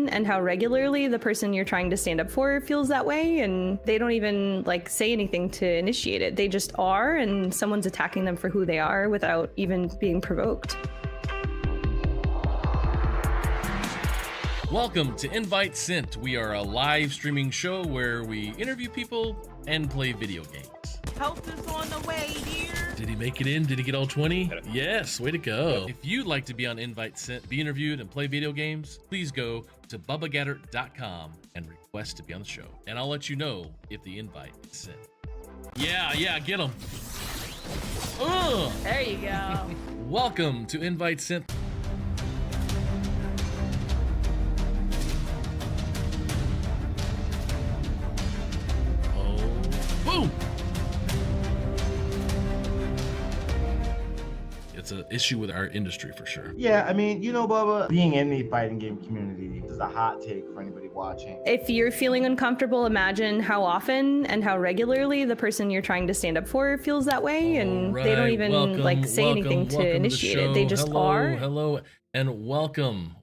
often and how regularly the person you're trying to stand up for feels that way, and they don't even like say anything to initiate it. They just are, and someone's attacking them for who they are without even being provoked. Welcome to Invite Sent. We are a live streaming show where we interview people and play video games. Help is on the way, dear. Did he make it in? Did he get all 20? Yes, way to go. If you'd like to be on Invite Sent, be interviewed, and play video games, please go to 𝗥𝗲𝗃𝗀𝗃 and request to be on the show. And I'll let you know if the invite is sent. Yeah, get him. There you go. Welcome to Invite Sent. Boom! It's an issue with our industry for sure. Yeah, I mean, you know, Bubba, being in the fighting game community is a hot take for anybody watching. If you're feeling uncomfortable, imagine how often and how regularly the person you're trying to stand up for feels that way, and they don't even say anything to initiate it. They just are. Hello, and welcome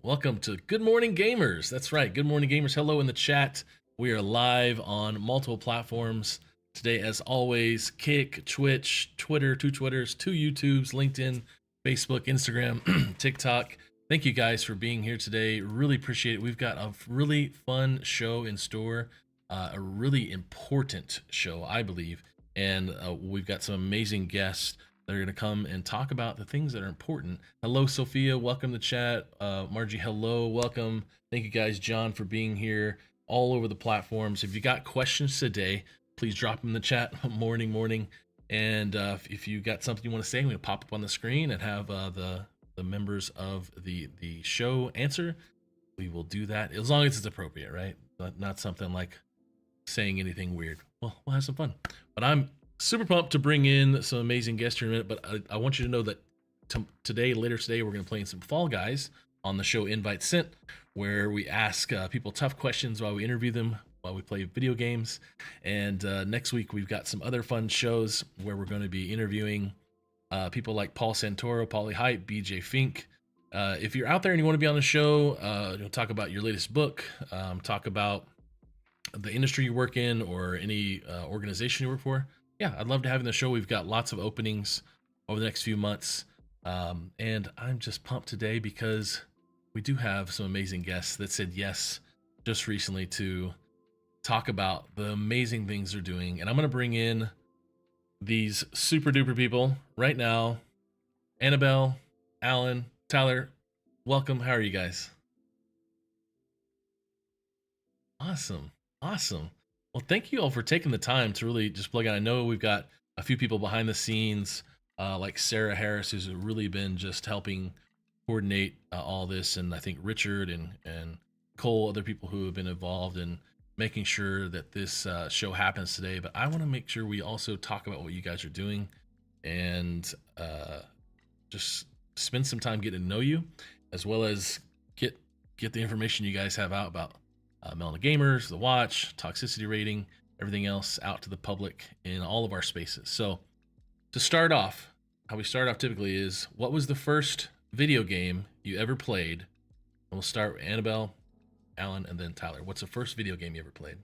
to Good Morning Gamers. That's right, Good Morning Gamers. Hello in the chat. We are live on multiple platforms. Today, as always, Kick, Twitch, Twitter, 2 Twitters, 2 YouTubes, LinkedIn, Facebook, Instagram, TikTok. Thank you guys for being here today. Really appreciate it. We've got a really fun show in store, a really important show, I believe. And we've got some amazing guests that are going to come and talk about the things that are important. Hello, Sophia. Welcome to chat. Margie, hello. Welcome. Thank you guys, John, for being here all over the platforms. If you got questions today, please drop them in the chat morning. And if you got something you want to say, I'm going to pop up on the screen and have the members of the show answer. We will do that as long as it's appropriate, right? Not something like saying anything weird. Well, we'll have some fun. But I'm super pumped to bring in some amazing guests here in a minute. But I want you to know that later today, we're going to play in some Fall Guys on the show Invite Sent, where we ask people tough questions while we interview them, while we play video games. And next week we've got some other fun shows where we're going to be interviewing people like Paul Santoro, Paulie Hype, BJ Fink. If you're out there and you want to be on the show, talk about your latest book, talk about the industry you work in or any organization you work for. Yeah, I'd love to have you on the show. We've got lots of openings over the next few months. And I'm just pumped today because we do have some amazing guests that said yes just recently to talk about the amazing things they're doing. And I'm going to bring in these super duper people right now. Annabel, Alan, Tyler, welcome. How are you guys? Awesome. Well, thank you all for taking the time to really just plug in. I know we've got a few people behind the scenes, like Sarah Harris, who's really been just helping coordinate all this. And I think Richard and Cole, other people who have been involved in making sure that this show happens today. But I want to make sure we also talk about what you guys are doing and just spend some time getting to know you, as well as get the information you guys have out about Melanin Gamers, the watch, toxicity rating, everything else out to the public in all of our spaces. So to start off, how we start off typically is, what was the first video game you ever played? And we'll start with Annabel, Alan, and then Tyler. What's the first video game you ever played?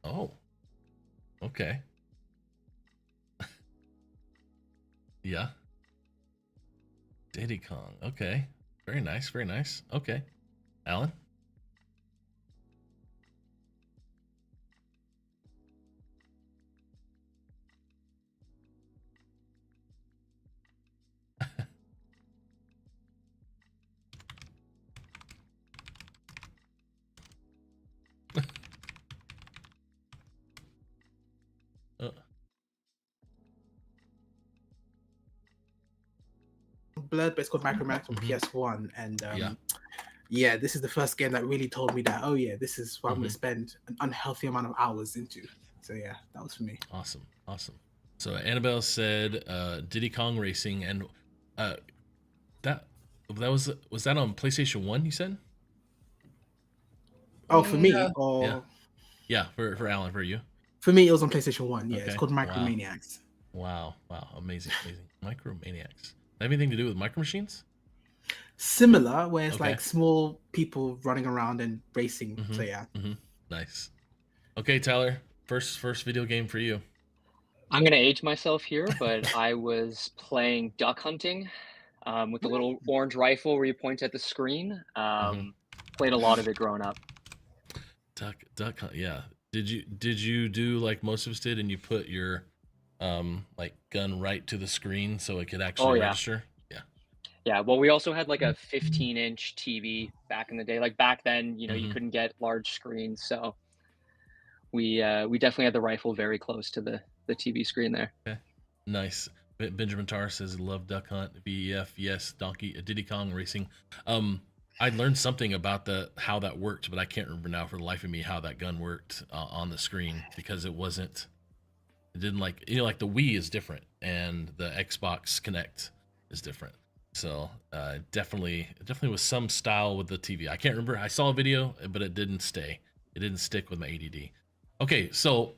Oh, okay. Yeah. Diddy Kong. Okay. Very nice. Okay. Alan? Blurred, but it's called Microman from PS1, and yeah, this is the first game that really told me that, oh yeah, this is what I'm going to spend an unhealthy amount of hours into. So yeah, that was for me. Awesome. So Annabelle said Diddy Kong Racing, and that was that on PlayStation 1, you said? Oh, for me? Or... Yeah, for Alan, for you. For me, it was on PlayStation 1. Yeah, Okay. it's called Wow. Micromaniacs. Wow. Amazing. Micromaniacs. Anything to do with Micro Machines? Similar, where it's Okay. like small people running around and racing. So yeah. Nice. Okay, Tyler. First video game for you. I'm gonna age myself here, but I was playing duck hunting with the little orange rifle where you point at the screen. Played a lot of it growing up. Duck hunt. Yeah. Did you do like most of us did, and you put your like gun right to the screen so it could actually register? Yeah, well, we also had like a 15-inch TV back in the day. Like back then, you know, you couldn't get large screens, so we definitely had the rifle very close to the TV screen there. Okay, nice. Benjamin Tar says, "Love Duck Hunt, VEF, yes, Donkey, Diddy Kong Racing." I learned something about how that worked, but I can't remember now for the life of me how that gun worked on the screen, because it didn't like, you know, like the Wii is different and the Xbox Connect is different. So definitely was some style with the TV. I can't remember. I saw a video, but it didn't stay. It didn't stick with my ADD. Okay, so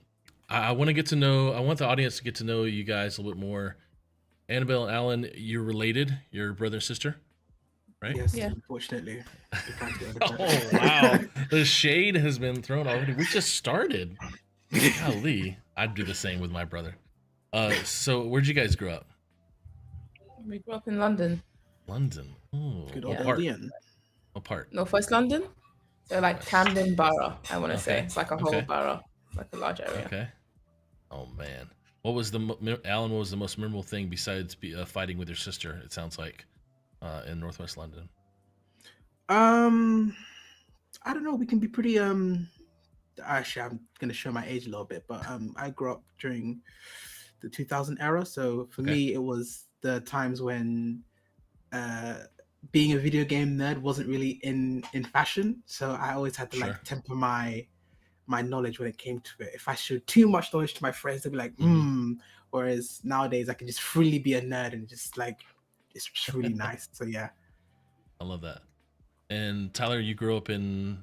I want the audience to get to know you guys a little bit more. Annabelle and Alan, you're related. You're brother and sister, right? Yes, Yeah. Unfortunately. Oh wow, the shade has been thrown already. We just started. Golly, I'd do the same with my brother. So where'd you guys grow up? We grew up in London, London. Ooh, Good what old part? LDN. What part? Northwest London. So like Camden Borough, I want to say. Okay, It's like a whole okay. borough, like a large area. Okay. Oh man, what was Alan? What was the most memorable thing besides fighting with your sister? It sounds like in Northwest London. I don't know. We can be pretty Actually, I'm gonna show my age a little bit, but I grew up during the 2000 era. So for me, it was the times when being a video game nerd wasn't really in fashion. So I always had to like temper my knowledge when it came to it. If I showed too much knowledge to my friends, they'd be like, Whereas nowadays I can just freely be a nerd and just like it's just really nice. So yeah. I love that. And Tyler, you grew up in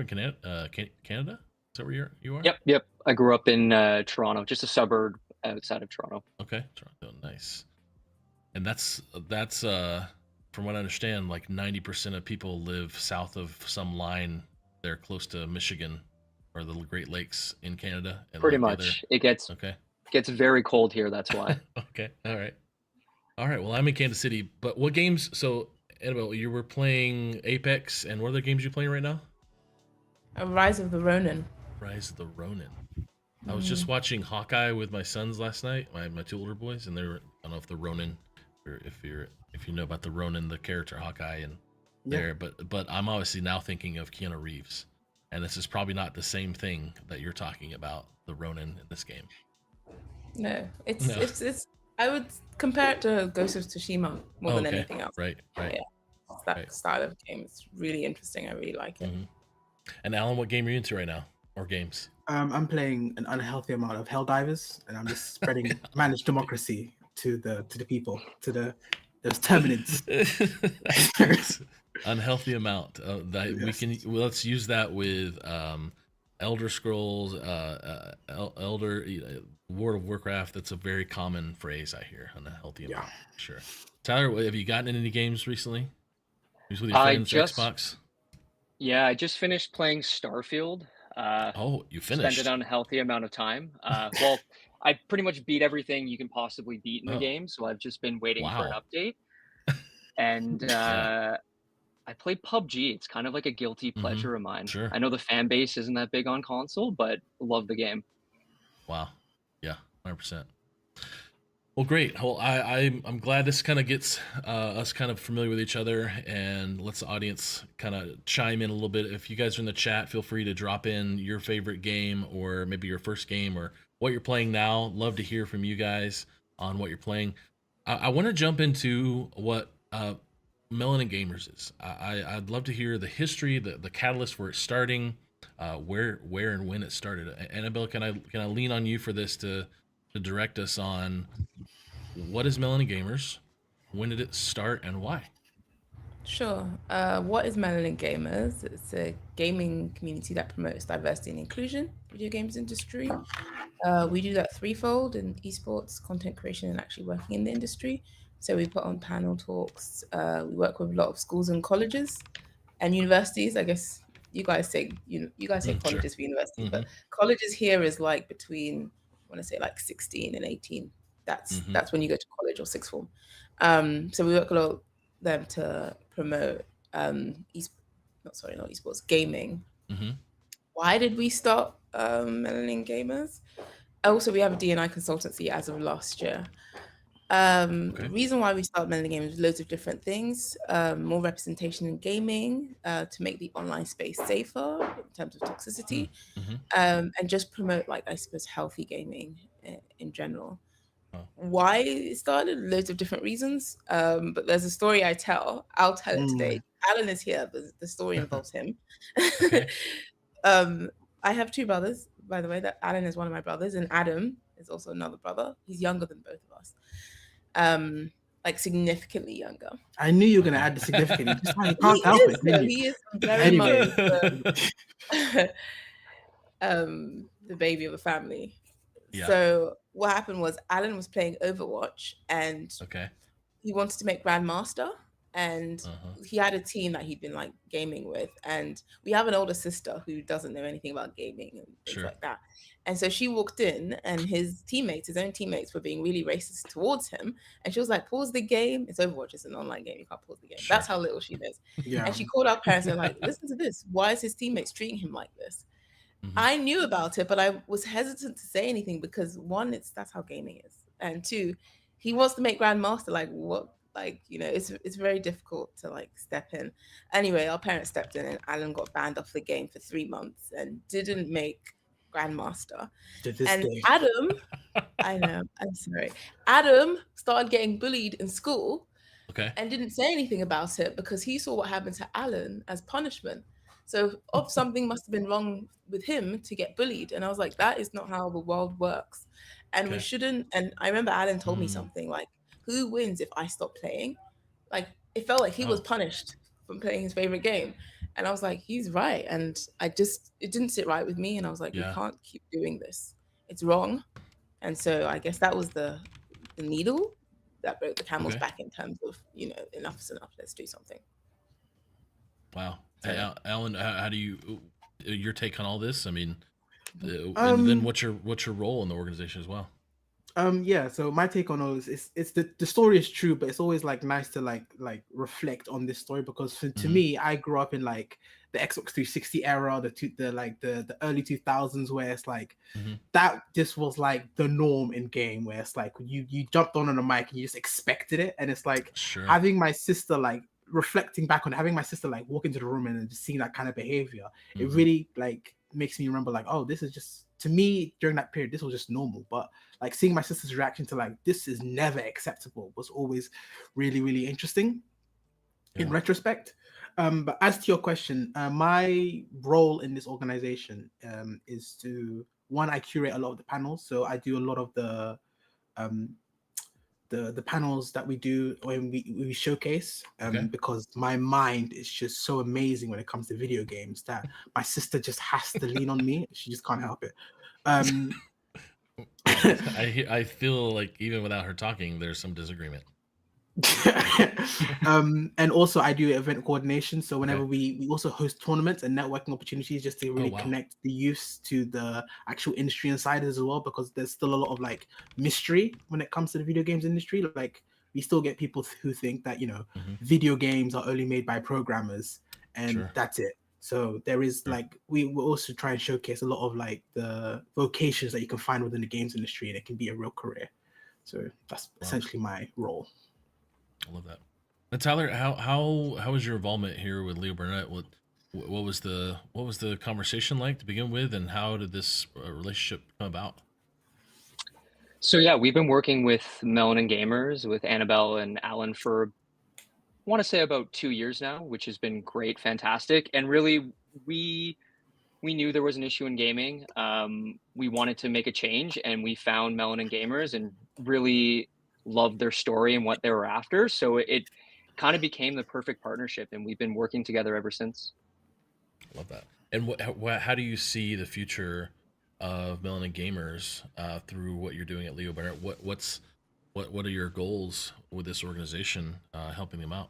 Canada? Canada? Is that where you are? Yep. I grew up in Toronto, just a suburb outside of Toronto. Okay, Toronto, nice. And that's from what I understand, like 90% of people live south of some line. They're close to Michigan or the Great Lakes in Canada. And Pretty like much. It gets very cold here. That's why. Okay. All right. Well, I'm in Kansas City, but what games? So, Annabelle, you were playing Apex, and what other games are you playing right now? Rise of the Ronin. Rise of the Ronin. I was just watching Hawkeye with my sons last night, my two older boys, and they were, I don't know if the Ronin, or if you know about the Ronin, the character Hawkeye, and there, but I'm obviously now thinking of Keanu Reeves, and this is probably not the same thing that you're talking about, the Ronin in this game. No, it's. I would compare it to Ghost of Tsushima more than anything else. Right. Yeah, that style of game is really interesting. I really like it. And Alan, what game are you into right now, or games? I'm playing an unhealthy amount of Helldivers, and I'm just spreading managed democracy to the people, to those terminants. Unhealthy amount. Let's use that with Elder Scrolls, World of Warcraft. That's a very common phrase I hear. Unhealthy amount. Sure. Tyler, have you gotten in any games recently? With your friends, Xbox? Yeah, I just finished playing Starfield. You finished? Spent an unhealthy amount of time. Well, I pretty much beat everything you can possibly beat in the game, so I've just been waiting for an update. And I played PUBG. It's kind of like a guilty pleasure of mine. Sure. I know the fan base isn't that big on console, but love the game. Wow. Yeah, 100%. Well, great. Well, I'm glad this kind of gets us kind of familiar with each other, and lets the audience kind of chime in a little bit. If you guys are in the chat, feel free to drop in your favorite game, or maybe your first game, or what you're playing now. Love to hear from you guys on what you're playing. I want to jump into what Melanin Gamers is. I'd love to hear the history, the catalyst for it starting, where and when it started. Annabelle, can I lean on you for this to direct us on what is Melanin Gamers, when did it start, and why? Sure. What is Melanin Gamers? It's a gaming community that promotes diversity and inclusion in the video games industry. We do that threefold in esports, content creation, and actually working in the industry. So we put on panel talks. We work with a lot of schools and colleges and universities. I guess you guys say colleges for universities, but colleges here is like between, I want to say like 16 and 18. That's when you go to college or sixth form. So we work a lot with them to promote not esports, gaming. Why did we start Melanin Gamers? Also, we have a D&I consultancy as of last year. The reason why we started Melanin Gamers is loads of different things. More representation in gaming to make the online space safer in terms of toxicity, and just promote, like, I suppose, healthy gaming in general. Why it started, loads of different reasons, but there's a story I'll tell it today. Alan is here, but the story involves him. I have two brothers, by the way. That Alan is one of my brothers, and Adam is also another brother. He's younger than both of us, like significantly younger. I knew you were gonna add the significant. You can't help it. He is very much the baby of the family. Yeah. So what happened was Alan was playing Overwatch, and he wanted to make Grandmaster, and he had a team that he'd been like gaming with, and we have an older sister who doesn't know anything about gaming and things like that. And so she walked in, and his own teammates were being really racist towards him, and she was like, pause the game. It's Overwatch, it's an online game, you can't pause the game. That's how little she knows. And she called our parents and like, listen to this, why is his teammates treating him like this? I knew about it, but I was hesitant to say anything because one, that's how gaming is, and two, he wants to make Grandmaster. Like, what? Like, you know, it's very difficult to like step in. Anyway, our parents stepped in, and Alan got banned off the game for 3 months and didn't make Grandmaster. And Adam, I know, I'm sorry. Adam started getting bullied in school, and didn't say anything about it because he saw what happened to Alan as punishment. So something must have been wrong with him to get bullied. And I was like, that is not how the world works. And we shouldn't. And I remember Alan told me something like, who wins if I stop playing? Like, it felt like he was punished from playing his favorite game. And I was like, he's right. And it didn't sit right with me. And I was like, we can't keep doing this. It's wrong. And so I guess that was the needle that broke the camel's back in terms of, you know, enough is enough. Let's do something. Wow. Hey, Alan, how do your take on all this? I mean, and then what's your role in the organization as well? So my take on all this is the story is true, but it's always like nice to like reflect on this story, because to me, I grew up in like the Xbox 360 era, the early 2000s, where it's like that just was like the norm in game, where it's like you jumped on a mic and you just expected it, and it's like having my sister like reflecting back on having my sister like walk into the room and just seeing that kind of behavior, it really like makes me remember like, oh, this is just, to me during that period, this was just normal. But like seeing my sister's reaction to like, this is never acceptable, was always really, really interesting in retrospect. But as to your question, my role in this organization is to, one, I curate a lot of the panels. So I do a lot of the panels that we do when we showcase, because my mind is just so amazing when it comes to video games that my sister just has to lean on me. She just can't help it. I feel like even without her talking, there's some disagreement. And also I do event coordination, so whenever we also host tournaments and networking opportunities, just to really connect the youth to the actual industry insiders as well, because there's still a lot of like mystery when it comes to the video games industry. Like we still get people who think that, you know, video games are only made by programmers and that's it. So there is like, we will also try and showcase a lot of like the vocations that you can find within the games industry, and it can be a real career. So that's essentially my role. I love that. And Tyler, how was your involvement here with Leo Burnett? What was the conversation like to begin with, and how did this relationship come about? So yeah, we've been working with Melanin Gamers, with Annabel and Alan for, I want to say about 2 years now, which has been great, fantastic. And really, we knew there was an issue in gaming. We wanted to make a change, and we found Melanin Gamers and really loved their story and what they were after. So it kind of became the perfect partnership, and we've been working together ever since. Love that. And how do you see the future of Melanin Gamers through what you're doing at Leo Burnett? What are your goals with this organization, helping them out?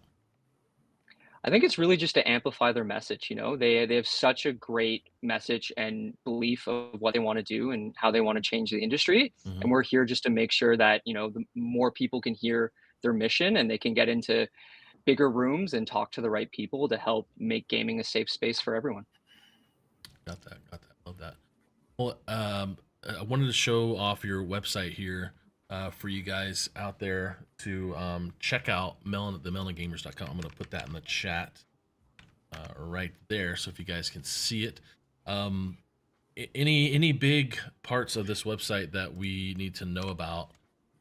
I think it's really just to amplify their message. You know, they have such a great message and belief of what they want to do and how they want to change the industry. Mm-hmm. And we're here just to make sure that, you know, the more people can hear their mission and they can get into bigger rooms and talk to the right people to help make gaming a safe space for everyone. Got that. Love that. Well, I wanted to show off your website here for you guys out there to check out the melaningamers.com. I'm going to put that in the chat right there, so if you guys can see it. Any big parts of this website that we need to know about,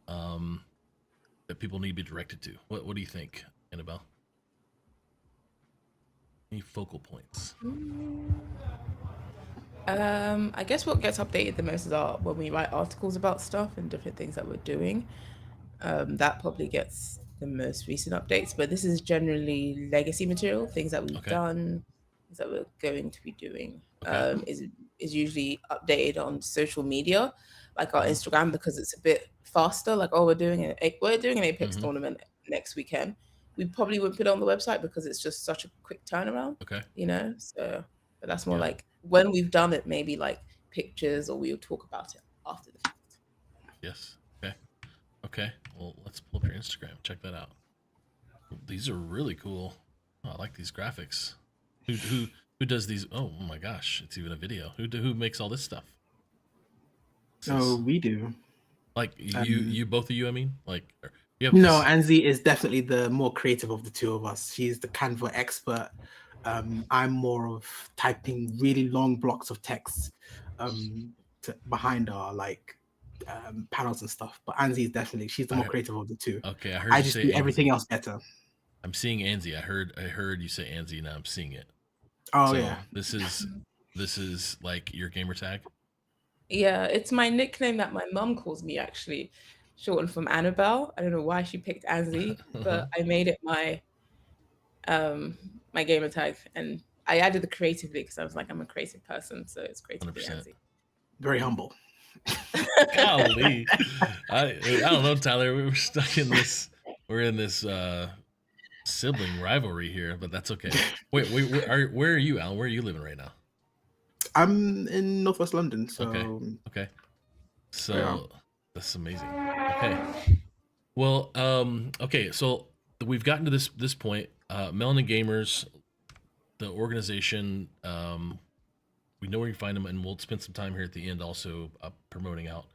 that people need to be directed to? What do you think, Annabelle? Any focal points? I guess what gets updated the most is when we write articles about stuff and different things that we're doing. That probably gets the most recent updates, but this is generally legacy material, things that we've done, things that we're going to be doing. Is usually updated on social media, like our Instagram, because it's a bit faster. Like, we're doing an Apex tournament next weekend. We probably wouldn't put it on the website because it's just such a quick turnaround. You know, so but that's more like when we've done it, maybe like pictures, or we'll talk about it after the fact. Yes. Okay. Well, let's pull up your Instagram. Check that out. These are really cool. Oh, I like these graphics. Who does these? Oh my gosh, it's even a video. Who makes all this stuff? We do. Like you both of you, I mean, like no, 𝗪𝗀𝗻𝗀 is definitely the more creative of the two of us. She's the Canva expert. I'm more of typing really long blocks of text behind our panels and stuff. But 𝗪𝗀𝗻𝗀 is definitely, she's the more creative of the two. Okay, I just do everything else better. I'm seeing 𝗪𝗻𝗀. I heard you say 𝗪𝗻𝗀. Now I'm seeing it. Oh, so yeah. This is like your gamer tag? Yeah, it's my nickname that my mum calls me, actually, shortened from Annabel. I don't know why she picked 𝗪𝗀𝗻𝗀, but I made it my my gamer tag, and I added the creatively because I was like, I'm a creative person, so it's creatively 𝗪𝗀𝗻𝗀. Very humble. Golly. I don't know, Tyler. We're stuck in this. We're in this sibling rivalry here, but that's okay. Wait, where are you, Alan? Where are you living right now? I'm in Northwest London, so okay. So that's amazing. Okay. Well, okay, so we've gotten to this point. Melanin Gamers, the organization, we know where you can find them, and we'll spend some time here at the end also promoting out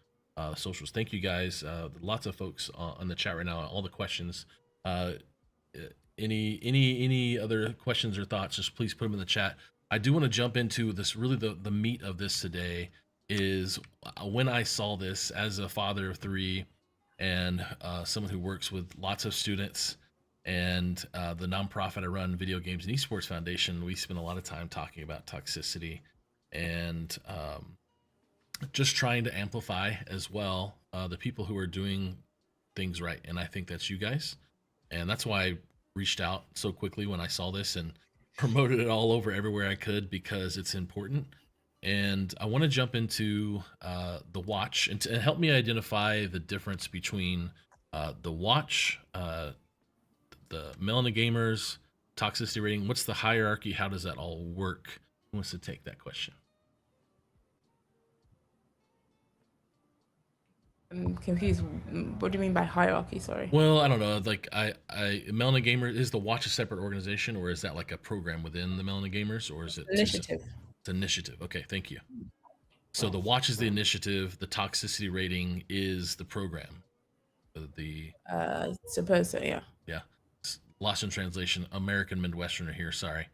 socials. Thank you guys. Lots of folks on the chat right now. All the questions. Any other questions or thoughts? Just please put them in the chat. I do want to jump into this. Really, the meat of this today is when I saw this as a father of 3 and someone who works with lots of students. And the nonprofit I run, Video Games and Esports Foundation, we spend a lot of time talking about toxicity and just trying to amplify as well the people who are doing things right. And I think that's you guys. And that's why I reached out so quickly when I saw this and promoted it all over everywhere I could, because it's important. And I want to jump into the watch and to help me identify the difference between the watch, the Melanin Gamers, toxicity rating. What's the hierarchy? How does that all work? Who wants to take that question? I'm confused. What do you mean by hierarchy? Sorry. Well, I don't know. Like, Melanin Gamers, is the watch a separate organization, or is that like a program within the Melanin Gamers, or is it initiative? It's initiative. Okay, thank you. So the watch is the initiative. The toxicity rating is the program. Suppose so. Yeah. Yeah. Lost in translation. American Midwesterner here. Sorry.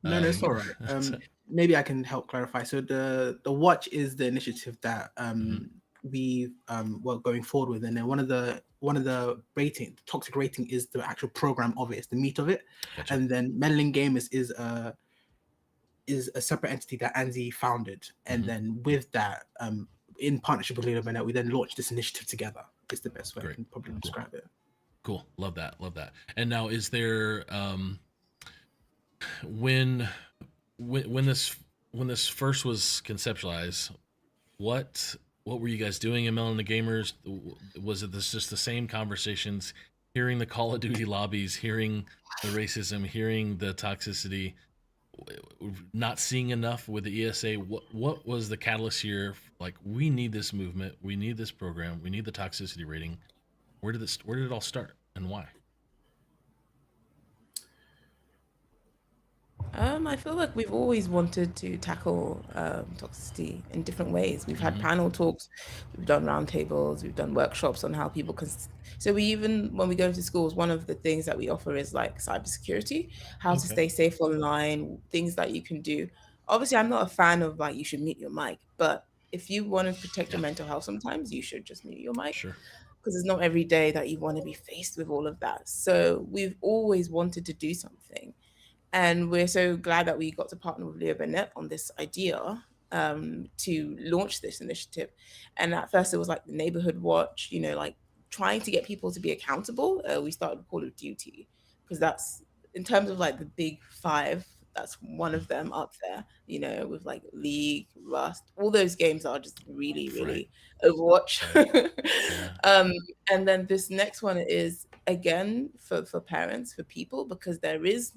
No, it's all right. Maybe I can help clarify. So the watch is the initiative that we were going forward with, and then one of the rating, toxic rating, is the actual program of it. It's the meat of it. Gotcha. And then Melanin Gamers is a separate entity that 𝗪𝗻𝗀𝗻𝗀 founded, and then with that, in partnership with Leo Burnett, we then launched this initiative together. It's the best way I can probably describe it. Cool. Love that. Love that. And now, is there when this first was conceptualized, what were you guys doing in Melanin Gamers? Was it just the same conversations, hearing the Call of Duty lobbies, hearing the racism, hearing the toxicity, not seeing enough with the ESA? What was the catalyst here? Like, we need this movement, we need this program, we need the toxicity rating. Where did it all start, and why? I feel like we've always wanted to tackle toxicity in different ways. We've had panel talks, we've done roundtables, we've done workshops on how people can. So we even, when we go into schools, one of the things that we offer is like cybersecurity, how to stay safe online, things that you can do. Obviously, I'm not a fan of like you should mute your mic, but if you want to protect your mental health, sometimes you should just mute your mic. Sure. Because it's not every day that you want to be faced with all of that. So we've always wanted to do something. And we're so glad that we got to partner with Leo Burnett on this idea to launch this initiative. And at first it was like the neighborhood watch, you know, like trying to get people to be accountable. We started Call of Duty because that's, in terms of like the big five, that's one of them up there, you know, with like League, Rust, all those games are just really Overwatch. And then this next one is again for parents, for people, because there's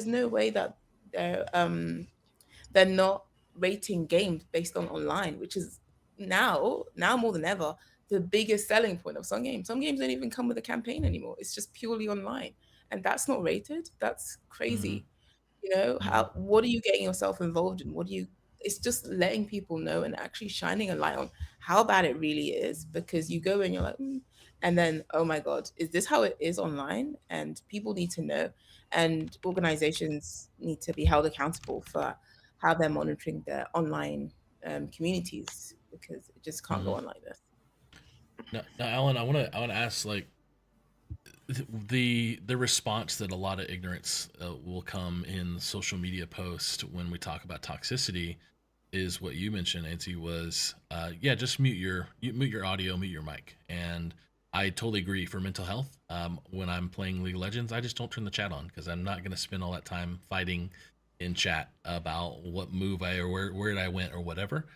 no way that they're not rating games based on online, which is now more than ever the biggest selling point of some games. Some games don't even come with a campaign anymore. It's just purely online, and that's not rated. That's crazy. You know, what are you getting yourself involved in? It's just letting people know and actually shining a light on how bad it really is, because you go and you're like, and then, oh my God, is this how it is online? And people need to know, and organizations need to be held accountable for how they're monitoring their online communities, because it just can't go on like this. Now, Alan, I want to ask, like, the response that a lot of ignorance will come in social media posts when we talk about toxicity is what you mentioned, Nancy, was just mute your audio, mute your mic. And I totally agree. For mental health, when I'm playing League of Legends, I just don't turn the chat on, because I'm not going to spend all that time fighting in chat about what move or where I went or whatever.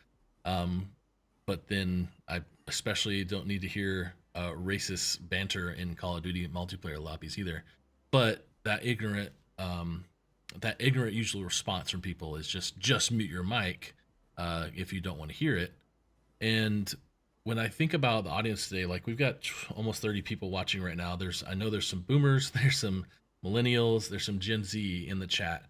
But then I especially don't need to hear racist banter in Call of Duty multiplayer lobbies either. But that ignorant usual response from people is just mute your mic if you don't want to hear it. And when I think about the audience today, like, we've got almost 30 people watching right now. I know there's some boomers, there's some millennials, there's some Gen Z in the chat.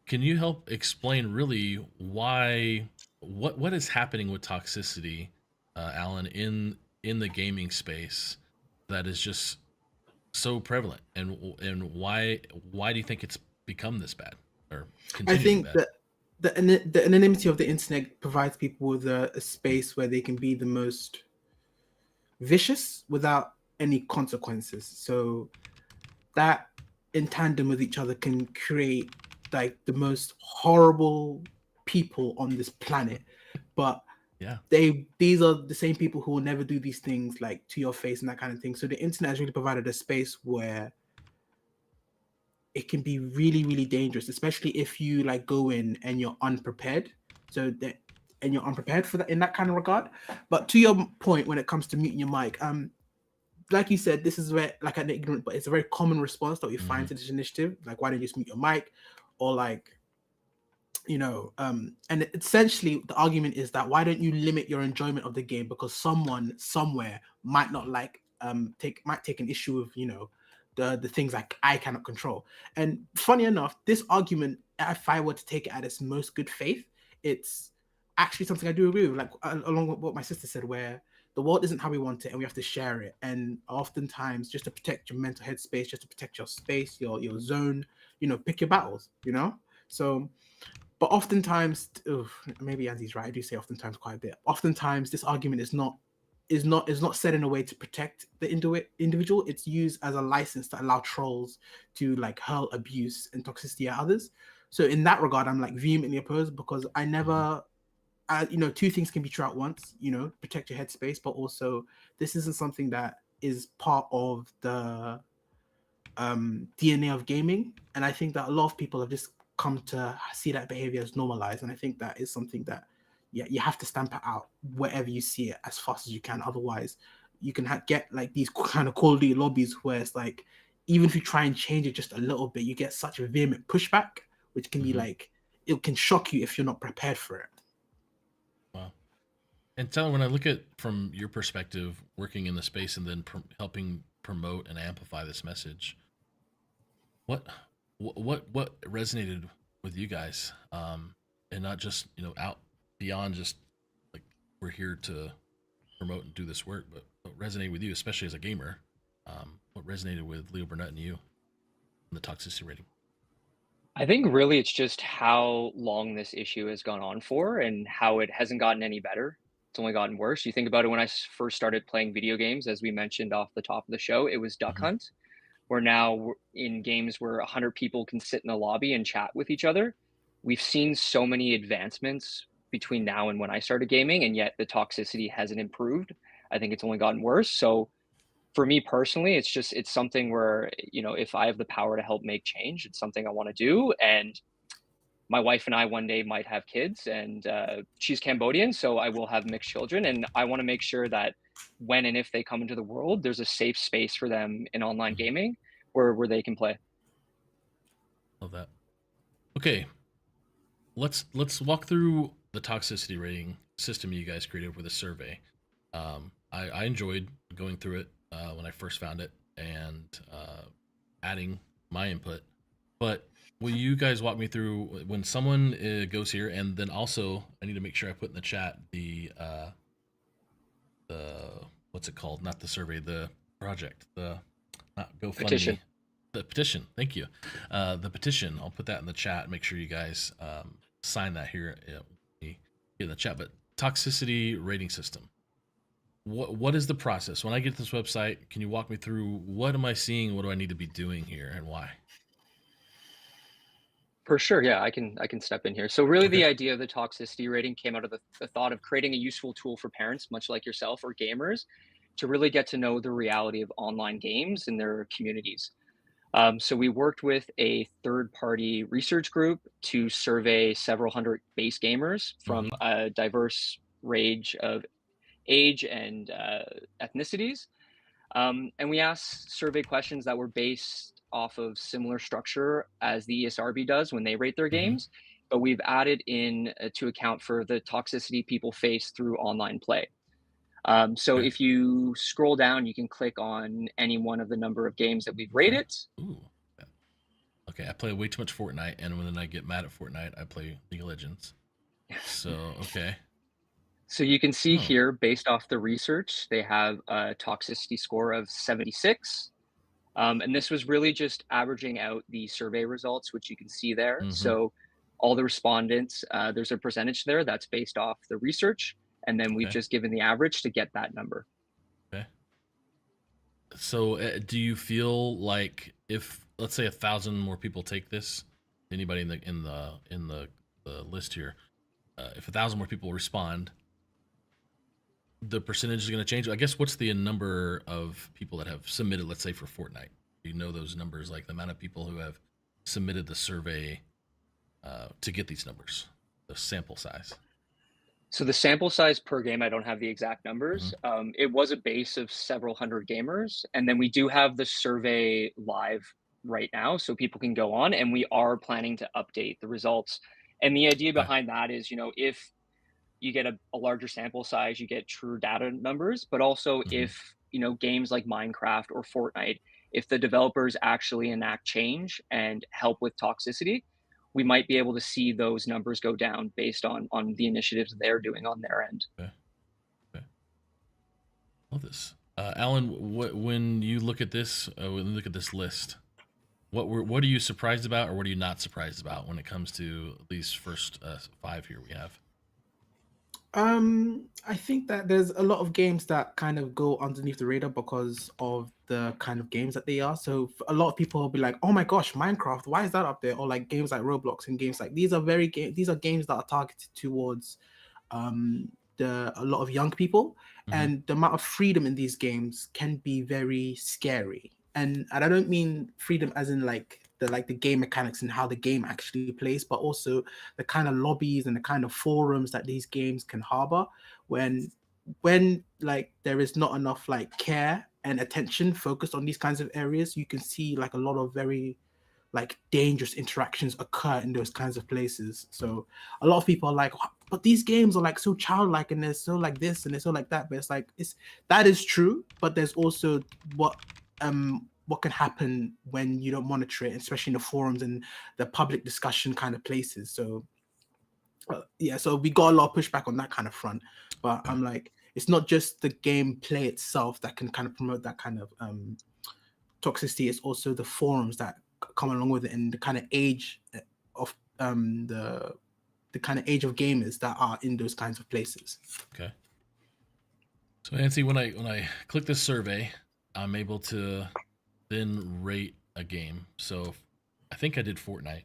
Can you help explain really what is happening with toxicity, Alan, in the gaming space that is just so prevalent, and why do you think it's become this bad, or I think bad? that the anonymity of the internet provides people with a space where they can be the most vicious without any consequences. So that, in tandem with each other, can create like the most horrible people on this planet. But these are the same people who will never do these things like to your face and that kind of thing. So the internet has really provided a space where it can be really dangerous, especially if you like go in and you're unprepared. And you're unprepared for that in that kind of regard. But to your point, when it comes to muting your mic, like you said, this is very like an ignorant, but it's a very common response that we find to this initiative. Like, why don't you just mute your mic? Or like, you know, and essentially the argument is that why don't you limit your enjoyment of the game, because someone somewhere might not like take an issue with, you know, the things like I cannot control. And funny enough, this argument, if I were to take it at its most good faith, it's actually something I do agree with, like along with what my sister said, where the world isn't how we want it and we have to share it. And oftentimes, just to protect your mental headspace, just to protect your space, your zone, you know, pick your battles, you know? So, but oftentimes, maybe Andy's right, I do say oftentimes quite a bit. Oftentimes, this argument is not said in a way to protect the individual. It's used as a license to allow trolls to like hurl abuse and toxicity at others. So in that regard, I'm like vehemently opposed, because I never, you know, two things can be true at once, you know, protect your headspace, but also this isn't something that is part of the DNA of gaming, and I think that a lot of people have just come to see that behavior as normalized, and I think that is something that you have to stamp it out wherever you see it as fast as you can. Otherwise you can get like these kind of Call of Duty lobbies where it's like, even if you try and change it just a little bit, you get such a vehement pushback, which can be like, it can shock you if you're not prepared for it. Wow. And tell me, when I look at from your perspective, working in the space and then helping promote and amplify this message, what resonated with you guys, and not just, you know, out beyond just like we're here to promote and do this work, but what resonated with you, especially as a gamer? What resonated with Leo Burnett and you in the toxicity rating? I think really it's just how long this issue has gone on for and how it hasn't gotten any better. It's only gotten worse. You think about it, when I first started playing video games, as we mentioned off the top of the show, it was Duck Hunt. Where now in games where 100 people can sit in a lobby and chat with each other. We've seen so many advancements between now and when I started gaming, and yet the toxicity hasn't improved. I think it's only gotten worse. So for me personally, it's something where, you know, if I have the power to help make change, it's something I want to do. And my wife and I one day might have kids, and she's Cambodian, so I will have mixed children. And I want to make sure that when and if they come into the world, there's a safe space for them in online gaming where they can play. Love that. Okay, let's walk through the toxicity rating system you guys created with a survey. I enjoyed going through it when I first found it and adding my input. But will you guys walk me through when someone goes here, and then also I need to make sure I put in the chat the what's it called? Not the survey, the project, the not GoFundMe. Petition. The petition. Thank you. The petition. I'll put that in the chat. Make sure you guys sign that here in the chat. But toxicity rating system. What is the process? When I get to this website, can you walk me through what am I seeing? What do I need to be doing here, and why? For sure, yeah, I can step in here. So really, the idea of the toxicity rating came out of the thought of creating a useful tool for parents, much like yourself, or gamers, to really get to know the reality of online games and their communities. So we worked with a third-party research group to survey several hundred base gamers from a diverse range of age and ethnicities. And we asked survey questions that were based off of similar structure as the ESRB does when they rate their games, but we've added in to account for the toxicity people face through online play. So if you scroll down, you can click on any one of the number of games that we've rated. Ooh. Okay, I play way too much Fortnite, and when I get mad at Fortnite, I play League of Legends. So, okay. So you can see here, based off the research, they have a toxicity score of 76. And this was really just averaging out the survey results, which you can see there. So all the respondents, there's a percentage there that's based off the research. And then we've just given the average to get that number. Okay. So do you feel like if, let's say, 1,000 more people take this, anybody in the list here, if 1,000 more people respond, the percentage is going to change? I guess what's the number of people that have submitted, let's say, for Fortnite? Do you know those numbers, like the amount of people who have submitted the survey to get these numbers, the sample size? So the sample size per game, I don't have the exact numbers. It was a base of several hundred gamers. And then we do have the survey live right now, so people can go on, and we are planning to update the results. And the idea behind that is, you know, if you get a larger sample size, you get true data numbers, but also if, you know, games like Minecraft or Fortnite, if the developers actually enact change and help with toxicity, we might be able to see those numbers go down based on the initiatives they're doing on their end. Okay. Love this. Alan, when you look at this, list, what are you surprised about, or what are you not surprised about when it comes to these first 5 here we have? I think that there's a lot of games that kind of go underneath the radar because of the kind of games that they are. So a lot of people will be like, "Oh my gosh, Minecraft! Why is that up there?" Or like games like Roblox and games like these are games that are targeted towards a lot of young people, and the amount of freedom in these games can be very scary. And I don't mean freedom as in like the game mechanics and how the game actually plays, but also the kind of lobbies and the kind of forums that these games can harbor when like there is not enough like care and attention focused on these kinds of areas. You can see like a lot of very like dangerous interactions occur in those kinds of places. So a lot of people are like, but these games are like so childlike and they're so like this and they're so like that. But it's like, that is true, but there's also what can happen when you don't monitor it, especially in the forums and the public discussion kind of places. So yeah, so we got a lot of pushback on that kind of front. But I'm like, it's not just the gameplay itself that can kind of promote that kind of toxicity. It's also the forums that come along with it and the kind of age of the kind of age of gamers that are in those kinds of places. Okay. So Nancy, when I click this survey, I'm able to then rate a game. So I think I did Fortnite.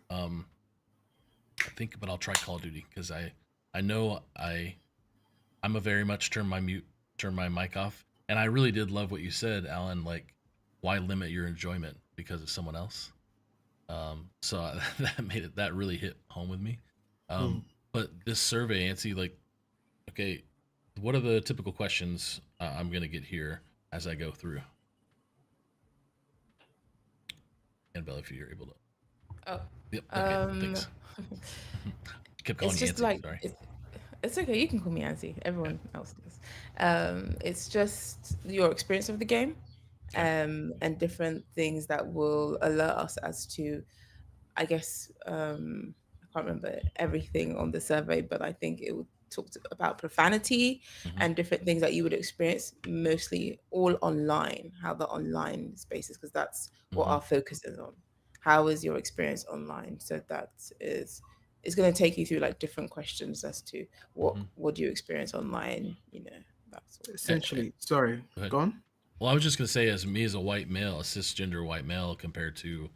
But I'll try Call of Duty because I know I'm a very much turn my mic off. And I really did love what you said, Alan, like why limit your enjoyment because of someone else? So that really hit home with me. But this survey, Nancy, like, okay, what are the typical questions I'm going to get here as I go through? Annabel, if you're able to. Oh. Yep. Okay. Thanks. Kept calling it's you just Nancy, like sorry. it's okay. You can call me Nancy. Everyone else does. It's just your experience of the game, and different things that will alert us as to, I guess, I can't remember everything on the survey, but I think it talked about profanity and different things that you would experience, mostly all online, how the online spaces, because that's what our focus is on. How is your experience online? So that is going to take you through like different questions as to what do you experience online, you know, that's essentially. Sorry, go on. Well, I was just going to say, as me as a white male, a cisgender white male compared to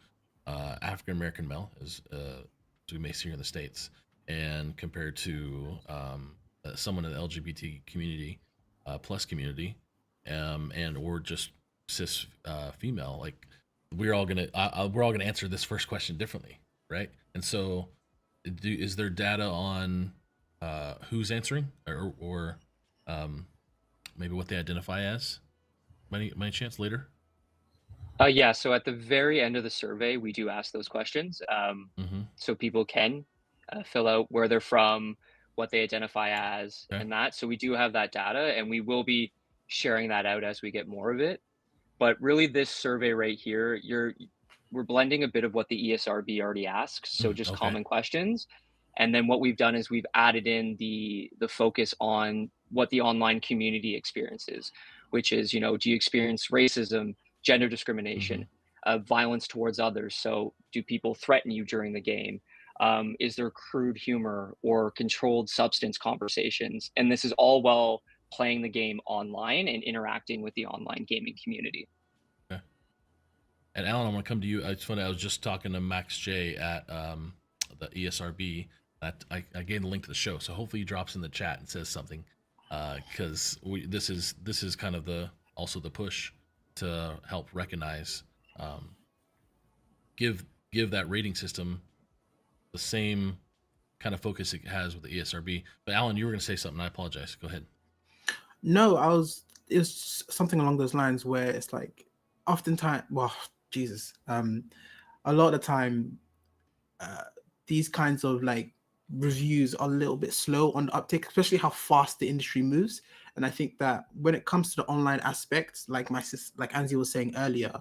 African-American male, as we may see here in the States, and compared to someone in the LGBT community, plus community, and or just cis female, like we're all gonna answer this first question differently, right? And so, is there data on who's answering, or maybe what they identify as? Any chance later? Yeah, so at the very end of the survey, we do ask those questions. So people can fill out where they're from, what they identify as, and that. So we do have that data, and we will be sharing that out as we get more of it. But really, this survey right here, we're blending a bit of what the ESRB already asks, so just common questions. And then what we've done is we've added in the focus on what the online community experiences, which is, you know, do you experience racism, gender discrimination, violence towards others? So do people threaten you during the game? Is there crude humor or controlled substance conversations? And this is all while playing the game online and interacting with the online gaming community. Okay. And Alan, I want to come to you. It's funny, I was just talking to Max J at the ESRB. I gave the link to the show, so hopefully he drops in the chat and says something, because this is kind of also the push to help recognize, give that rating system the same kind of focus it has with the ESRB. But Alan, you were going to say something. I apologize. Go ahead. No, it was something along those lines where it's like, oftentimes, well, Jesus, a lot of the time, these kinds of like reviews are a little bit slow on the uptake, especially how fast the industry moves. And I think that when it comes to the online aspects, like Anzi was saying earlier,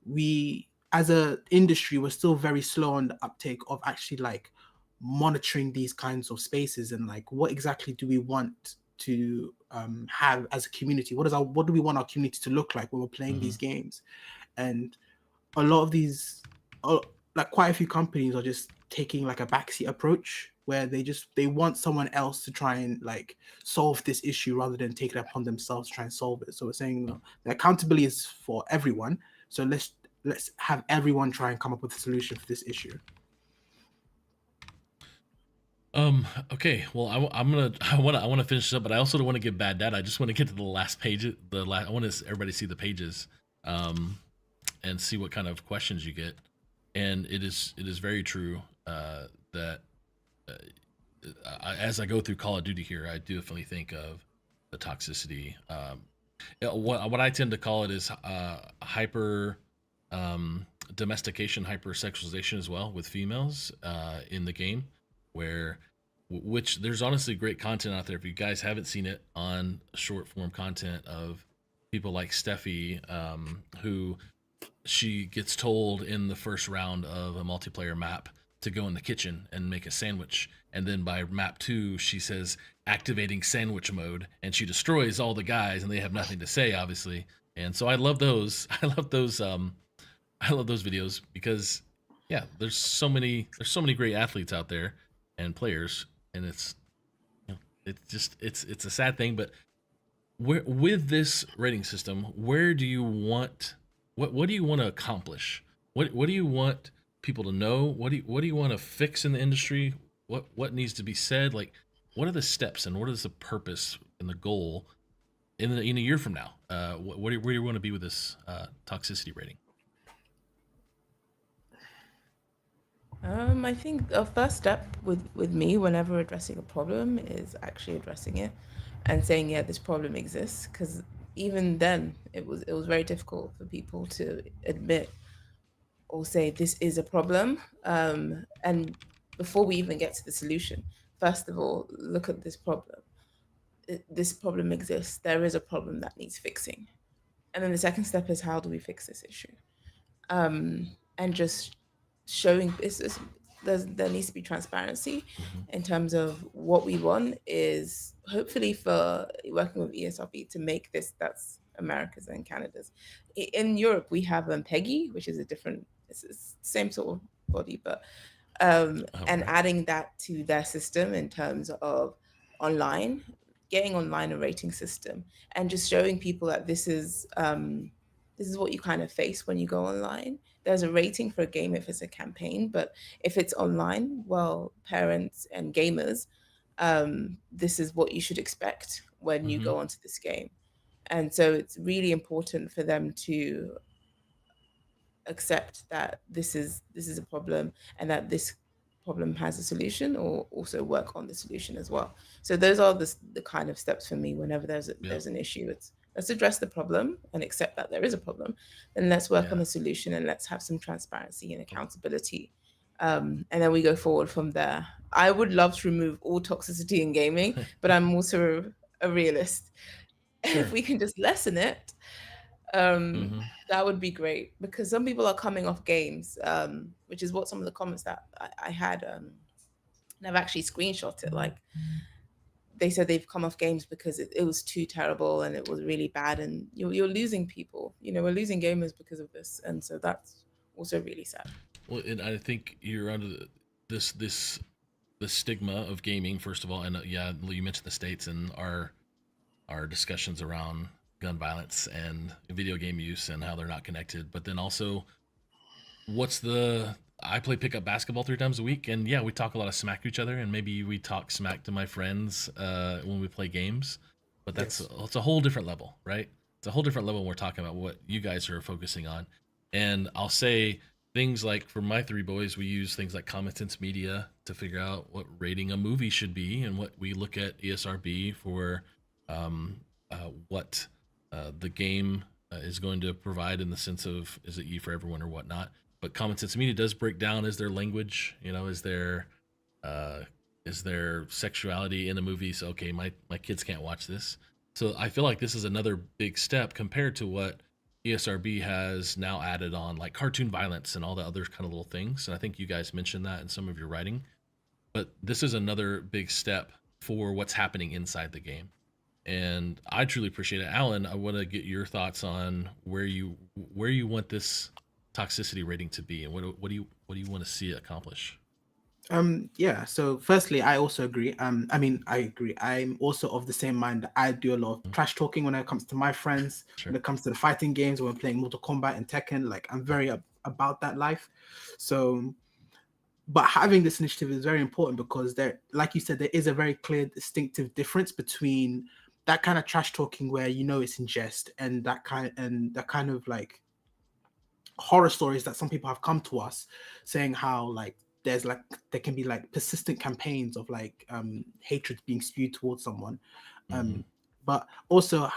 we as a industry, we're still very slow on the uptake of actually like monitoring these kinds of spaces and like what exactly do we want to have as a community? What do we want our community to look like when we're playing these games? And a lot of these, like quite a few companies are just taking like a backseat approach where they want someone else to try and like solve this issue rather than take it upon themselves to try and solve it. So we're saying the accountability is for everyone. So let's have everyone try and come up with a solution for this issue. Okay. Well, I want to finish this up, but I also don't want to give bad data. I just want to get to the last page. I want everybody to see the pages, and see what kind of questions you get. And it is very true that as I go through Call of Duty here, I do definitely think of the toxicity. What I tend to call it is hyper domestication, hypersexualization as well with females in the game, which there's honestly great content out there. If you guys haven't seen it, on short form content of people like 𝗏𝗏, who she gets told in the first round of a multiplayer map to go in the kitchen and make a sandwich, and then by map 2 she says activating sandwich mode, and she destroys all the guys and they have nothing to say, obviously. And so I love those videos, because yeah, there's so many great athletes out there and players, and it's a sad thing. But with this rating system, where do you want, what do you want to accomplish? What do you want people to know? What do you want to fix in the industry? What needs to be said? Like, what are the steps and what is the purpose and the goal in a year from now? Where do you want to be with this toxicity rating? I think the first step with me whenever addressing a problem is actually addressing it and saying, yeah, this problem exists. Because even then, it was very difficult for people to admit or say this is a problem. And before we even get to the solution, first of all, look at this problem. This problem exists. There is a problem that needs fixing. And then the second step is, how do we fix this issue? And just showing there needs to be transparency in terms of what we want is hopefully for working with ESRB to make this, that's America's and Canada's. In Europe, we have PEGI, which is it's the same sort of body, but and adding that to their system in terms of getting online a rating system, and just showing people that this is what you kind of face when you go online. There's a rating for a game if it's a campaign, but if it's online, well, parents and gamers, this is what you should expect when you go onto this game. And so it's really important for them to accept that this is a problem, and that this problem has a solution, or also work on the solution as well. So those are the kind of steps for me whenever there's an issue. It's, let's address the problem and accept that there is a problem, and let's work on the solution, and let's have some transparency and accountability. And then we go forward from there. I would love to remove all toxicity in gaming, but I'm also a realist. Sure. If we can just lessen it, that would be great, because some people are coming off games, which is what some of the comments that I had, and I've actually screenshot it. Like, they said they've come off games because it was too terrible and it was really bad, and you're losing people. We're losing gamers because of this, and so that's also really sad. Well, and I think you're under the stigma of gaming, first of all, and yeah, you mentioned the States and our discussions around gun violence and video game use and how they're not connected. But then also, I play pickup basketball 3 times a week, and yeah, we talk a lot of smack to each other, and maybe we talk smack to my friends when we play games, but it's a whole different level, right? It's a whole different level when we're talking about what you guys are focusing on. And I'll say things like, for my 3 boys, we use things like common sense media to figure out what rating a movie should be, and what we look at ESRB for what the game is going to provide, in the sense of, is it E for everyone or whatnot. But common sense media does break down, is there language, is there sexuality in the movies? Okay, my kids can't watch this. So I feel like this is another big step compared to what ESRB has now added on, like cartoon violence and all the other kind of little things. And I think you guys mentioned that in some of your writing. But this is another big step for what's happening inside the game. And I truly appreciate it. Alan, I want to get your thoughts on where you want this toxicity rating to be, and what do you want to see it accomplish? Yeah, so firstly, I also agree. I agree. I'm also of the same mind. I do a lot of trash talking when it comes to my friends. Sure. When it comes to the fighting games, when we're playing Mortal Kombat and Tekken, like, I'm very about that life. So but having this initiative is very important because there, like you said, there is a very clear, distinctive difference between that kind of trash talking where it's in jest, and that kind of like horror stories that some people have come to us saying how like there can be like persistent campaigns of like hatred being spewed towards someone. But also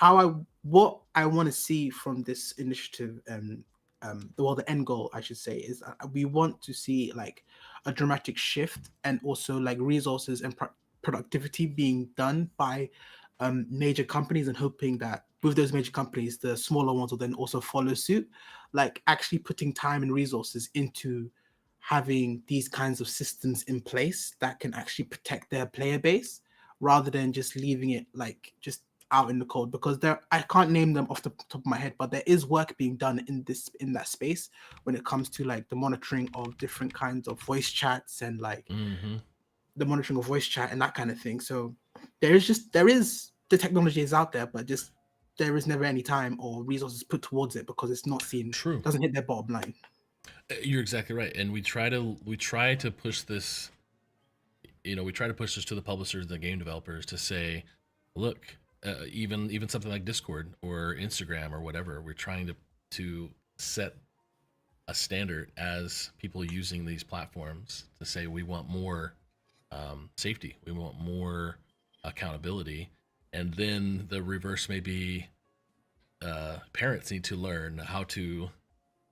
what I want to see from this initiative, the end goal, I should say, is we want to see like a dramatic shift, and also like resources and productivity being done by major companies, and hoping that with those major companies, the smaller ones will then also follow suit, like actually putting time and resources into having these kinds of systems in place that can actually protect their player base, rather than just leaving it like just out in the cold. Because I can't name them off the top of my head, but there is work being done in that space when it comes to like the monitoring of different kinds of voice chats, and like the monitoring of voice chat and that kind of thing. So there is the technology is out there, but just there is never any time or resources put towards it because it's not seen. True. Doesn't hit their bottom line. You're exactly right, and we try to push this. We try to push this to the publishers, the game developers, to say, look, even something like Discord or Instagram or whatever, we're trying to set a standard as people using these platforms to say we want more safety, we want more accountability, and then the reverse may be parents need to learn how to,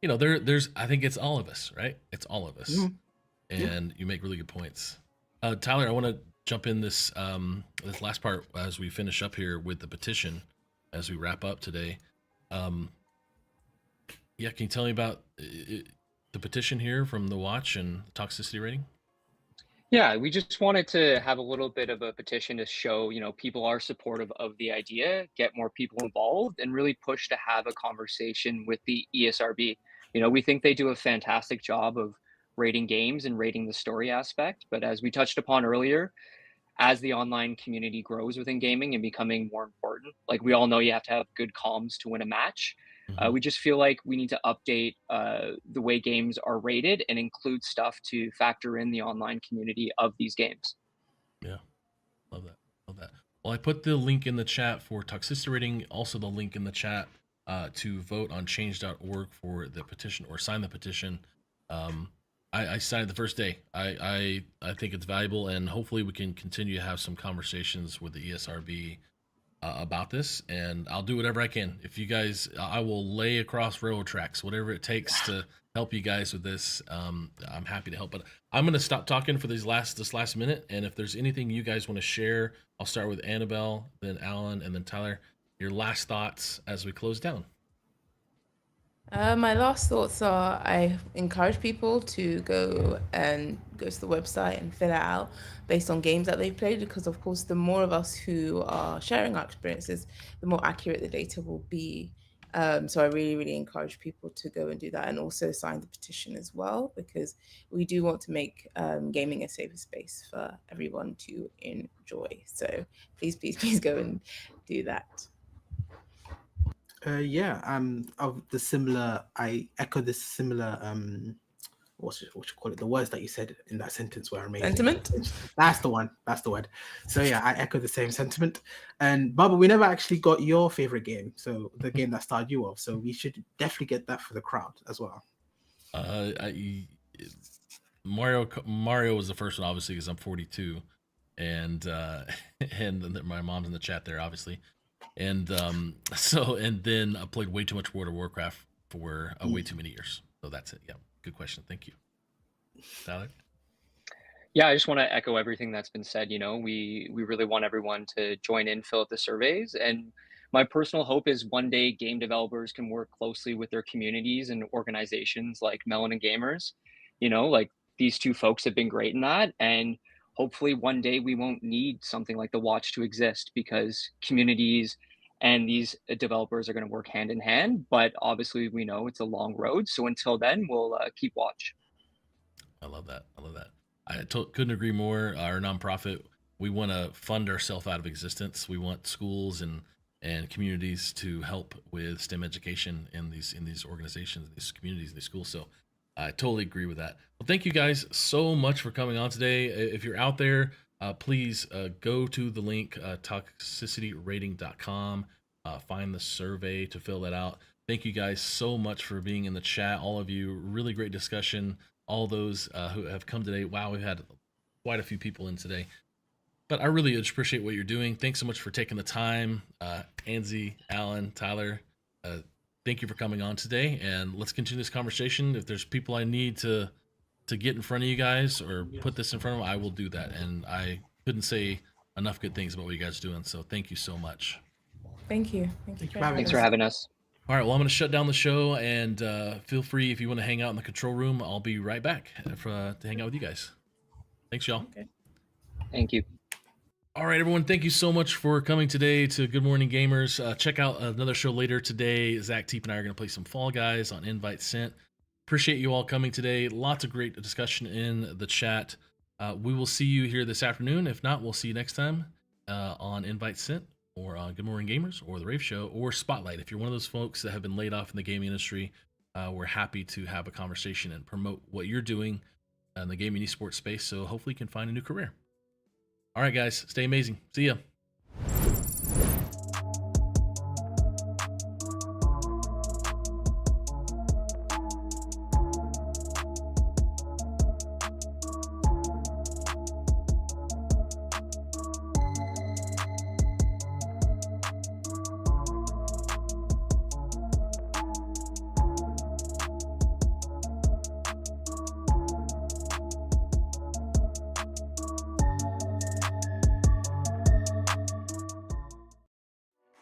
there's I think it's all of us, right? It's all of us, and you make really good points. Tyler, I want to jump in this last part as we finish up here with the petition, as we wrap up today. Can you tell me about the petition here from the Watch and the toxicity rating? Yeah, we just wanted to have a little bit of a petition to show, people are supportive of the idea, get more people involved, and really push to have a conversation with the ESRB. We think they do a fantastic job of rating games and rating the story aspect. But as we touched upon earlier, as the online community grows within gaming and becoming more important, like we all know you have to have good comms to win a match. We just feel like we need to update the way games are rated and include stuff to factor in the online community of these games. Yeah, love that. Well, I put the link in the chat for toxicity rating, also the link in the chat to vote on change.org for the petition or sign the petition. I signed the first day. I think it's valuable, and hopefully we can continue to have some conversations with the ESRB about this, and I'll do whatever I can. If you guys, I will lay across railroad tracks, whatever it takes to help you guys with this. I'm happy to help, but I'm going to stop talking for this last minute. And if there's anything you guys want to share, I'll start with Annabelle, then Alan, and then Tyler. Your last thoughts as we close down. My last thoughts are I encourage people to go to the website and fill it out based on games that they've played, because of course the more of us who are sharing our experiences, the more accurate the data will be. So I really, really encourage people to go and do that, and also sign the petition as well, because we do want to make gaming a safer space for everyone to enjoy. So please, please, please go and do that. Of the similar, I echo the similar, what you call it, the words that you said in that sentence were amazing. Sentiment? That's the one, that's the word. So yeah, I echo the same sentiment. And Baba, we never actually got your favorite game, so the game that started you off, so we should definitely get that for the crowd as well. Mario was the first one, obviously, because I'm 42, and my mom's in the chat there, obviously. And then I played way too much World of Warcraft for way too many years. So that's it. Yeah, good question. Thank you. Tyler? Yeah, I just want to echo everything that's been said. We really want everyone to join in, fill out the surveys. And my personal hope is one day game developers can work closely with their communities and organizations like Melanin Gamers. Like these two folks have been great in that. And hopefully one day we won't need something like the Watch to exist, because communities and these developers are going to work hand in hand. But obviously we know it's a long road. So until then, we'll keep watch. I love that. I couldn't agree more. Our nonprofit, we want to fund ourselves out of existence. We want schools and communities to help with STEM education in these organizations, these communities, these schools. So I totally agree with that. Well, thank you guys so much for coming on today. If you're out there, please go to the link, toxicityrating.com, find the survey to fill that out. Thank you guys so much for being in the chat. All of you, really great discussion. All those who have come today. Wow, we've had quite a few people in today. But I really just appreciate what you're doing. Thanks so much for taking the time. Anzi, Alan, Tyler, thank you for coming on today. And let's continue this conversation. If there's people I need to get in front of you guys or put this in front of them, I will do that. And I couldn't say enough good things about what you guys are doing. So thank you so much. Thank you. Thanks for having us. All right, well, I'm going to shut down the show, and feel free if you want to hang out in the control room. I'll be right back to hang out with you guys. Thanks, y'all. Okay. Thank you. All right, everyone, thank you so much for coming today to Good Morning Gamers. Check out another show later today. Zach Teep and I are going to play some Fall Guys on Invite Sent. Appreciate you all coming today. Lots of great discussion in the chat. We will see you here this afternoon. If not, we'll see you next time on Invite Sent, or on Good Morning Gamers, or The Rave Show, or Spotlight. If you're one of those folks that have been laid off in the gaming industry, we're happy to have a conversation and promote what you're doing in the gaming esports space, so hopefully you can find a new career. All right, guys, stay amazing. See ya.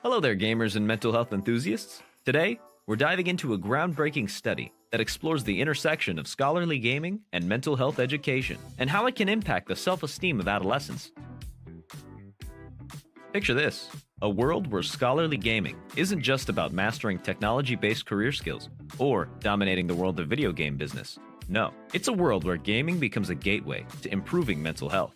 Hello there, gamers and mental health enthusiasts. Today, we're diving into a groundbreaking study that explores the intersection of scholarly gaming and mental health education, and how it can impact the self-esteem of adolescents. Picture this: a world where scholarly gaming isn't just about mastering technology-based career skills or dominating the world of video game business. No, it's a world where gaming becomes a gateway to improving mental health.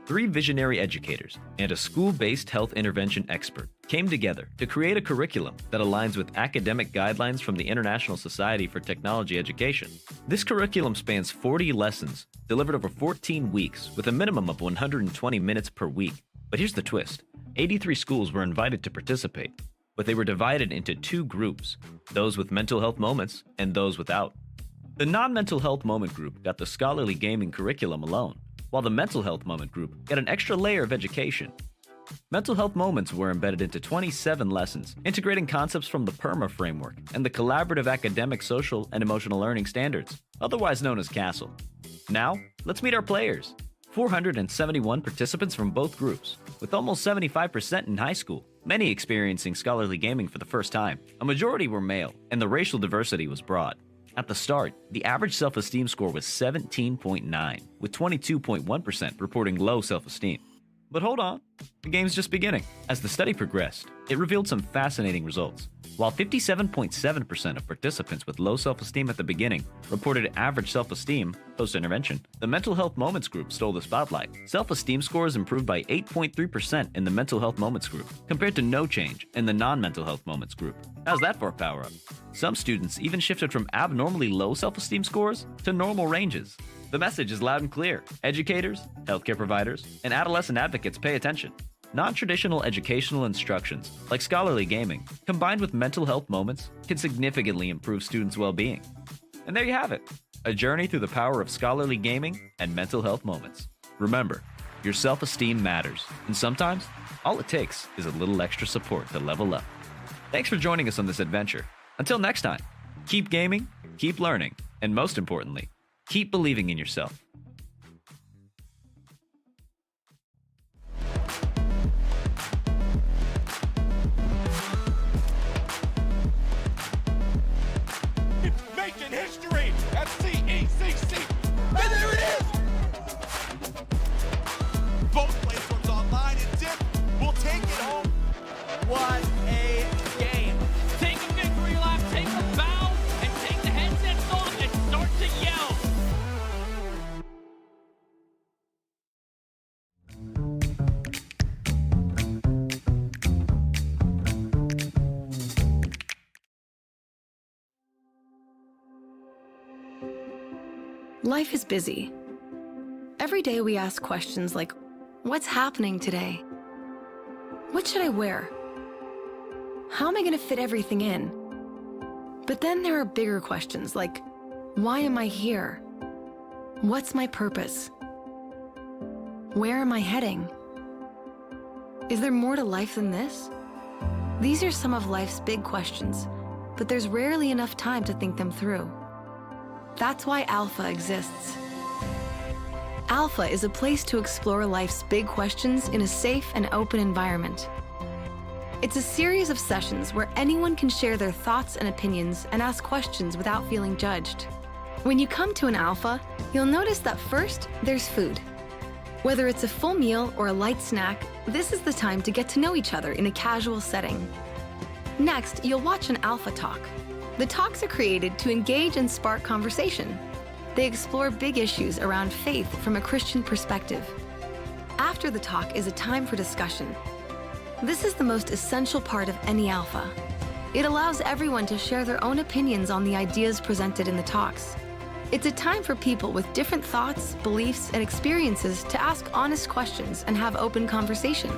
3 visionary educators and a school-based health intervention expert came together to create a curriculum that aligns with academic guidelines from the International Society for Technology Education. This curriculum spans 40 lessons, delivered over 14 weeks with a minimum of 120 minutes per week. But here's the twist: 83 schools were invited to participate, but they were divided into 2 groups, those with mental health moments and those without. The non-mental health moment group got the scholarly gaming curriculum alone, while the mental health moment group got an extra layer of education. Mental health moments were embedded into 27 lessons, integrating concepts from the PERMA framework and the Collaborative Academic Social and Emotional Learning Standards, otherwise known as CASEL. Now, let's meet our players. 471 participants from both groups, with almost 75% in high school, many experiencing scholarly gaming for the first time. A majority were male, and the racial diversity was broad. At the start, the average self-esteem score was 17.9, with 22.1% reporting low self-esteem. But hold on, the game's just beginning. As the study progressed, it revealed some fascinating results. While 57.7% of participants with low self-esteem at the beginning reported average self-esteem post-intervention, the mental health moments group stole the spotlight. Self-esteem scores improved by 8.3% in the mental health moments group, compared to no change in the non-mental health moments group. How's that for a power-up? Some students even shifted from abnormally low self-esteem scores to normal ranges. The message is loud and clear. Educators, healthcare providers, and adolescent advocates pay attention. Non-traditional educational instructions, like scholarly gaming, combined with mental health moments, can significantly improve students' well-being. And there you have it, a journey through the power of scholarly gaming and mental health moments. Remember, your self-esteem matters, and sometimes, all it takes is a little extra support to level up. Thanks for joining us on this adventure. Until next time, keep gaming, keep learning, and most importantly, keep believing in yourself. It's making history at 𝗥𝗲𝗃𝗃𝗃. And there it is! Both platforms online and dip will take it home. What a game. Take a victory lap, take a bow, and take the headsets off and start to yell. Life is busy. Every day we ask questions like, what's happening today? What should I wear? How am I going to fit everything in? But then there are bigger questions like, why am I here? What's my purpose? Where am I heading? Is there more to life than this? These are some of life's big questions, but there's rarely enough time to think them through. That's why Alpha exists. Alpha is a place to explore life's big questions in a safe and open environment. It's a series of sessions where anyone can share their thoughts and opinions and ask questions without feeling judged. When you come to an Alpha, you'll notice that first, there's food. Whether it's a full meal or a light snack, this is the time to get to know each other in a casual setting. Next, you'll watch an Alpha talk. The talks are created to engage and spark conversation. They explore big issues around faith from a Christian perspective. After the talk is a time for discussion. This is the most essential part of any Alpha. It allows everyone to share their own opinions on the ideas presented in the talks. It's a time for people with different thoughts, beliefs, and experiences to ask honest questions and have open conversation.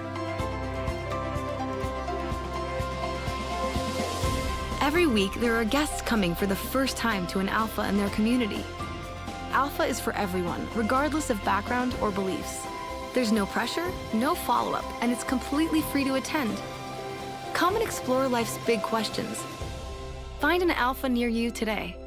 Every week, there are guests coming for the first time to an Alpha in their community. Alpha is for everyone, regardless of background or beliefs. There's no pressure, no follow-up, and it's completely free to attend. Come and explore life's big questions. Find an Alpha near you today.